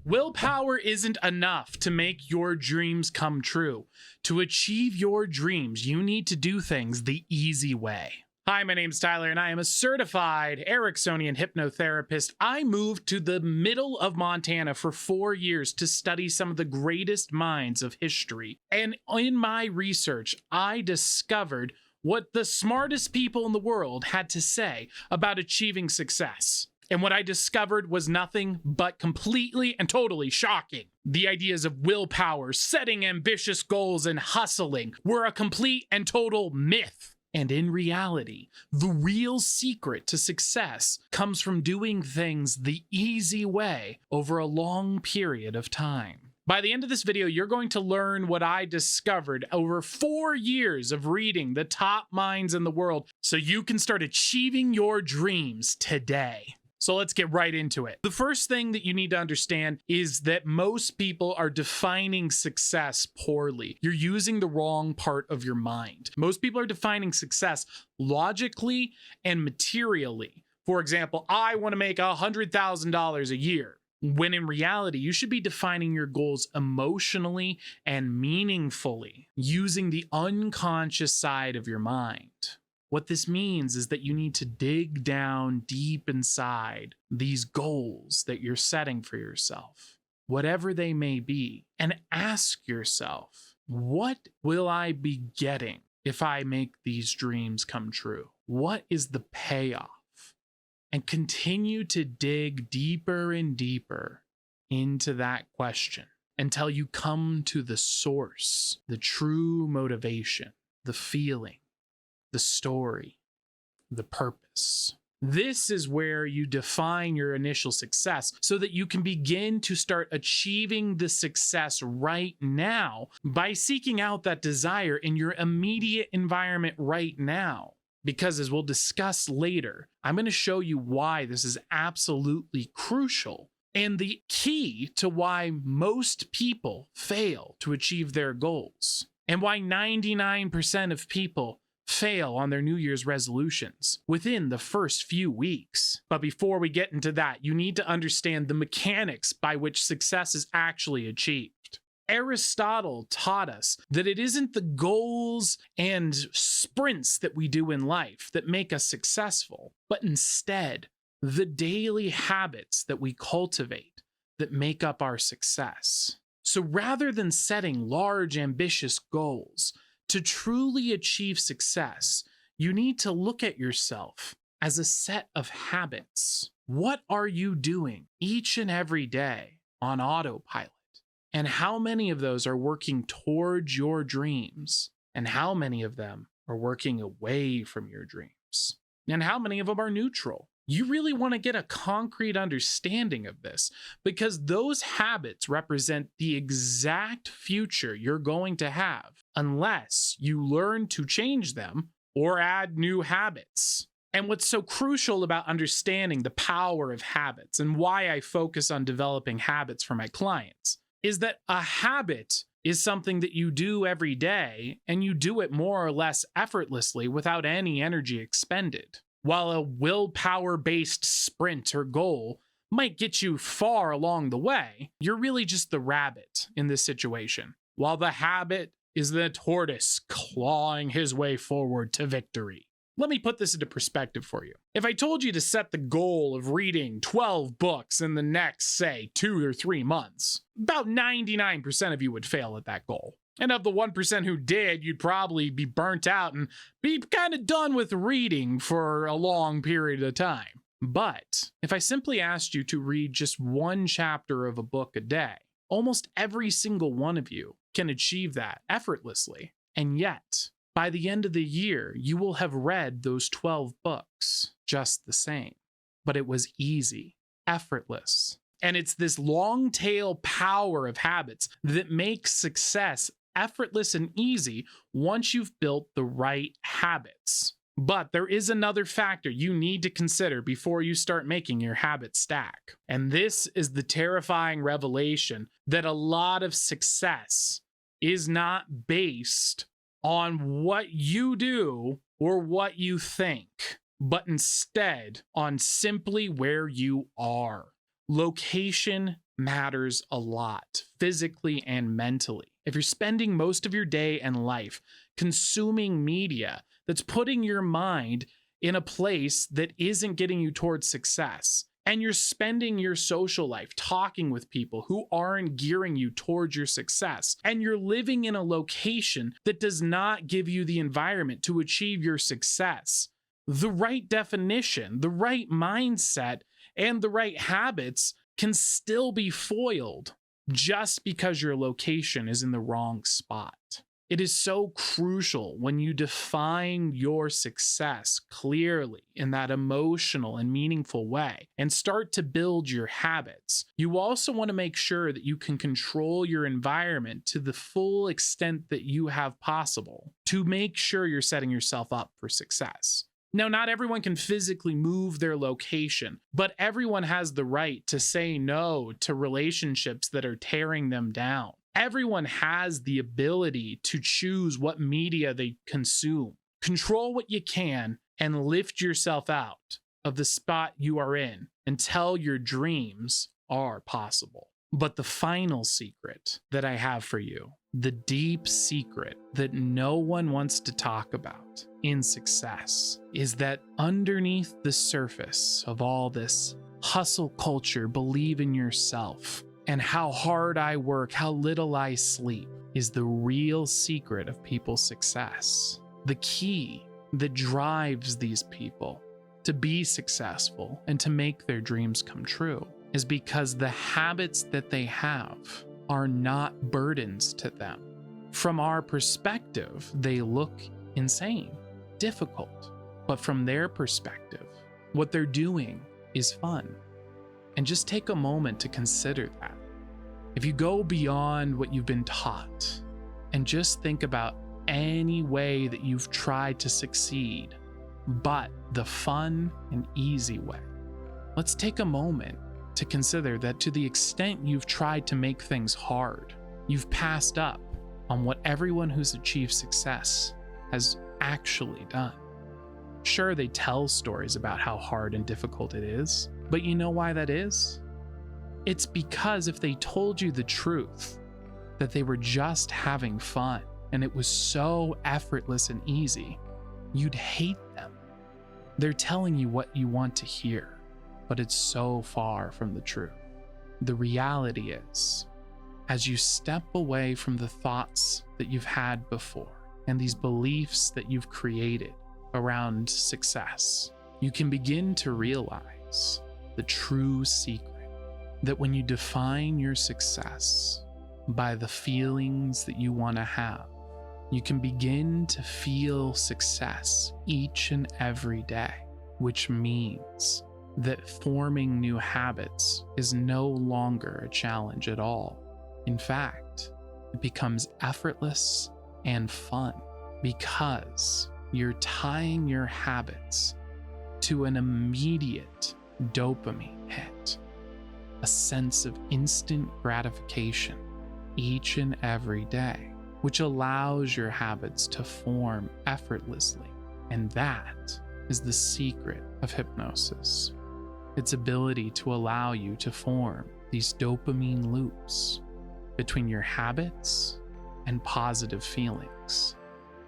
Willpower isn't enough to make your dreams come true. To achieve your dreams, you need to do things the easy way. Hi, my name's Tyler, and I am a certified Ericksonian hypnotherapist. I moved to the middle of Montana for 4 years to study some of the greatest minds of history. And in my research, I discovered what the smartest people in the world had to say about achieving success. And what I discovered was nothing but completely and totally shocking. The ideas of willpower, setting ambitious goals, and hustling were a complete and total myth. And in reality, the real secret to success comes from doing things the easy way over a long period of time. By the end of this video, you're going to learn what I discovered over 4 years of reading the top minds in the world so you can start achieving your dreams today. So let's get right into it. The first thing that you need to understand is that most people are defining success poorly. You're using the wrong part of your mind. Most people are defining success logically and materially. For example, I want to make $100,000 a year. When in reality, you should be defining your goals emotionally and meaningfully, using the unconscious side of your mind. What this means is that you need to dig down deep inside these goals that you're setting for yourself, whatever they may be, and ask yourself, what will I be getting if I make these dreams come true? What is the payoff? And continue to dig deeper and deeper into that question until you come to the source, the true motivation, the feeling, the story, the purpose. This is where you define your initial success so that you can begin to start achieving the success right now by seeking out that desire in your immediate environment right now. Because as we'll discuss later, I'm going to show you why this is absolutely crucial and the key to why most people fail to achieve their goals and why 99% of people fail on their New Year's resolutions within the first few weeks. But before we get into that, you need to understand the mechanics by which success is actually achieved. Aristotle taught us that it isn't the goals and sprints that we do in life that make us successful, but instead the daily habits that we cultivate that make up our success. So rather than setting large, ambitious goals, to truly achieve success, you need to look at yourself as a set of habits. What are you doing each and every day on autopilot? And how many of those are working towards your dreams? And how many of them are working away from your dreams? And how many of them are neutral? You really want to get a concrete understanding of this because those habits represent the exact future you're going to have unless you learn to change them or add new habits. And what's so crucial about understanding the power of habits and why I focus on developing habits for my clients is that a habit is something that you do every day and you do it more or less effortlessly without any energy expended. While a willpower-based sprint or goal might get you far along the way, you're really just the rabbit in this situation, while the habit is the tortoise clawing his way forward to victory. Let me put this into perspective for you. If I told you to set the goal of reading 12 books in the next, say, 2 or 3 months, about 99% of you would fail at that goal. And of the 1% who did, you'd probably be burnt out and be kind of done with reading for a long period of time. But if I simply asked you to read just 1 chapter of a book a day, almost every single one of you can achieve that effortlessly. And yet, by the end of the year, you will have read those 12 books just the same. But it was easy, effortless. And it's this long tail power of habits that makes success effortless and easy once you've built the right habits. But there is another factor you need to consider before you start making your habit stack. And this is the terrifying revelation that a lot of success is not based on what you do or what you think, but instead on simply where you are. Location matters a lot, physically and mentally. If you're spending most of your day and life consuming media that's putting your mind in a place that isn't getting you towards success, and you're spending your social life talking with people who aren't gearing you towards your success, and you're living in a location that does not give you the environment to achieve your success, the right definition, the right mindset, and the right habits can still be foiled just because your location is in the wrong spot. It is so crucial when you define your success clearly in that emotional and meaningful way and start to build your habits. You also want to make sure that you can control your environment to the full extent that you have possible to make sure you're setting yourself up for success. Now, not everyone can physically move their location, but everyone has the right to say no to relationships that are tearing them down. Everyone has the ability to choose what media they consume. Control what you can and lift yourself out of the spot you are in until your dreams are possible. But the final secret that I have for you, the deep secret that no one wants to talk about in success, is that underneath the surface of all this hustle culture, believe in yourself, and how hard I work, how little I sleep, is the real secret of people's success. The key that drives these people to be successful and to make their dreams come true is because the habits that they have are not burdens to them. From our perspective, they look insane, difficult, but from their perspective, what they're doing is fun. And just take a moment to consider that. If you go beyond what you've been taught and just think about any way that you've tried to succeed, but the fun and easy way, let's take a moment to consider that to the extent you've tried to make things hard, you've passed up on what everyone who's achieved success has actually done. Sure, they tell stories about how hard and difficult it is, but you know why that is? It's because if they told you the truth, that they were just having fun and it was so effortless and easy, you'd hate them. They're telling you what you want to hear, but it's so far from the truth. The reality is, as you step away from the thoughts that you've had before and these beliefs that you've created around success, you can begin to realize the true secret that when you define your success by the feelings that you want to have, you can begin to feel success each and every day, which means that forming new habits is no longer a challenge at all. In fact, it becomes effortless and fun because you're tying your habits to an immediate dopamine hit, a sense of instant gratification each and every day, which allows your habits to form effortlessly. And that is the secret of hypnosis. Its ability to allow you to form these dopamine loops between your habits and positive feelings.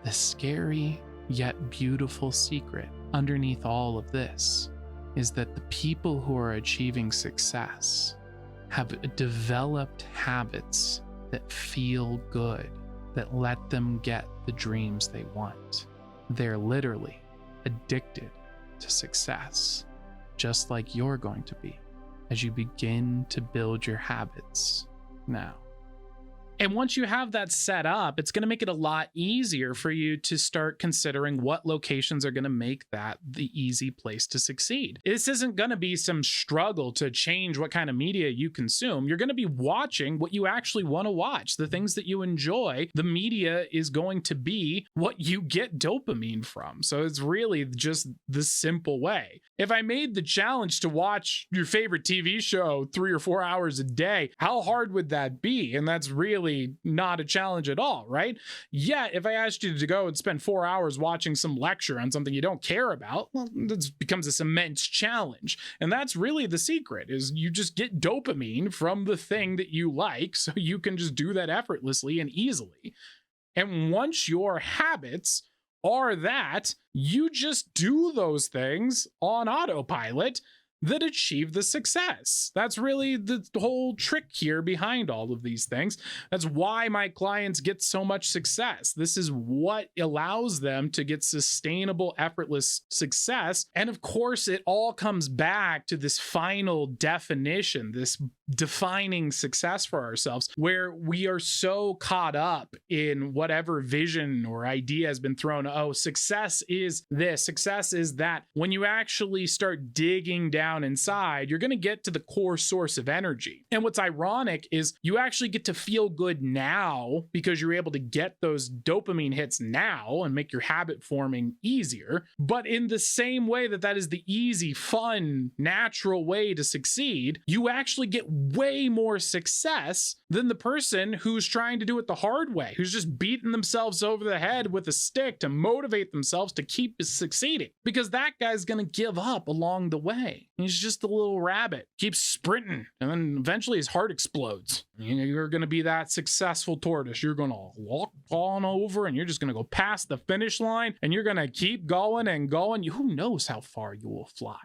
The scary yet beautiful secret underneath all of this is that the people who are achieving success have developed habits that feel good, that let them get the dreams they want. They're literally addicted to success, just like you're going to be as you begin to build your habits now. And once you have that set up, it's going to make it a lot easier for you to start considering what locations are going to make that the easy place to succeed. This isn't going to be some struggle to change what kind of media you consume. You're going to be watching what you actually want to watch, the things that you enjoy. The media is going to be what you get dopamine from. So it's really just the simple way. If I made the challenge to watch your favorite TV show 3 or 4 hours a day, how hard would that be? And that's really really not a challenge at all, right? Yet, if I asked you to go and spend 4 hours watching some lecture on something you don't care about, well, that becomes this immense challenge. And that's really the secret, is you just get dopamine from the thing that you like, so you can just do that effortlessly and easily. And once your habits are that, you just do those things on autopilot that achieve the success. That's really the whole trick here behind all of these things. That's why my clients get so much success. This is what allows them to get sustainable, effortless success. And of course, it all comes back to this final definition, this defining success for ourselves, where we are so caught up in whatever vision or idea has been thrown. Oh, success is this, success is that. When you actually start digging down inside, you're going to get to the core source of energy. And what's ironic is you actually get to feel good now because you're able to get those dopamine hits now and make your habit forming easier. But in the same way that that is the easy, fun, natural way to succeed, you actually get way more success than the person who's trying to do it the hard way, who's just beating themselves over the head with a stick to motivate themselves to keep succeeding, because that guy's going to give up along the way. He's just a little rabbit, keeps sprinting, and then eventually his heart explodes. You're going to be that successful tortoise. You're going to walk on over and you're just going to go past the finish line and you're going to keep going and going. Who knows how far you will fly?